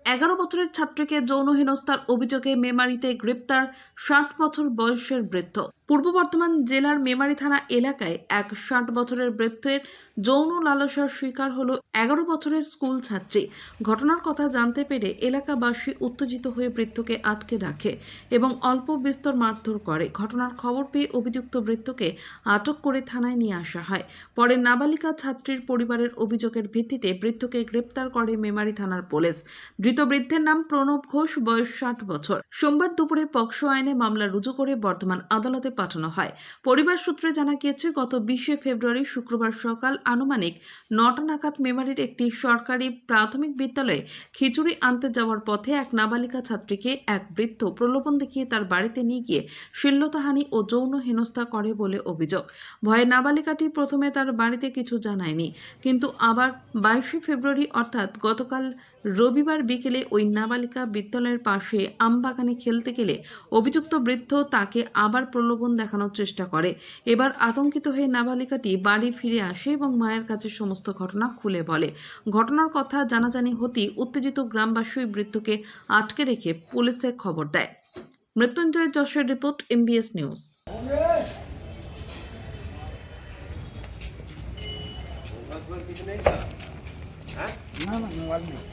11 বছরের ছাত্রীকে যৌন হেনস্থার অভিযোগে মেমারিতে গ্রেপ্তার 60 বছর বয়সের বৃদ্ধ। পূর্ব বর্ধমান জেলার মেমারি থানা এলাকায় এক 60 বছরের বৃদ্ধের যৌন লালসার শিকার হলো 11 বছরের স্কুল ছাত্রী। ঘটনার কথা জানতে পেরে এলাকাবাসী উত্তেজিত হয়ে বৃদ্ধকে আটকে রাখে এবং অল্প বিস্তর মারধর করে। ঘটনার খবর পেয়ে অভিযুক্ত বৃদ্ধকে আটক করে থানায় নিয়ে আসা হয়। পরে নাবালিকা ছাত্রীর পরিবারের অভিযোগের ভিত্তিতে বৃদ্ধকে গ্রেপ্তার করে মেমারি থানার পুলিশ। ধৃত বৃদ্ধের নাম প্রণব ঘোষ, বয়স 60 বছর। সোমবার দুপুরে পক্সো আইনে মামলা রুজু করে বর্ধমান আদালতে পাঠানো হয়। পরিবার সূত্রে জানা গিয়েছে, গত 20 ফেব্রুয়ারি শুক্রবার সকাল আনুমানিক 9টা নাগাদ মেমারির একটি সরকারি প্রাথমিক বিদ্যালয়ে খিচুড়ি আনতে যাওয়ার পথে এক নাবালিকা ছাত্রীকে এক বৃদ্ধ প্রলোভন দেখিয়ে তার বাড়িতে নিয়ে গিয়ে শ্লীলতাহানি ও যৌন হেনস্থা করে বলে অভিযোগ। ভয়ে নাবালিকাটি প্রথমে তার বাড়িতে কিছু জানায়নি, কিন্তু আবার 22 ফেব্রুয়ারি অর্থাৎ গতকাল রবিবার বিকেলে ওই নাবালিকা বিদ্যালয়ের পাশে আমবাগানে খেলতে গেলে অভিযুক্ত বৃদ্ধ তাকে আবার প্রলোভন দেখানোর চেষ্টা করে। এবার আতঙ্কিত হয়ে নাবালিকাটি বাড়ি ফিরে আসে এবং মায়ের কাছে সমস্ত ঘটনা খুলে বলে। ঘটনার কথা জানাজানি হতেই উত্তেজিত গ্রামবাসী ওই বৃদ্ধকে আটকে রেখে পুলিশে খবর দেয়। মৃত্যুঞ্জয় যশের রিপোর্ট, MBS নিউজ। না মোবাইল নেই।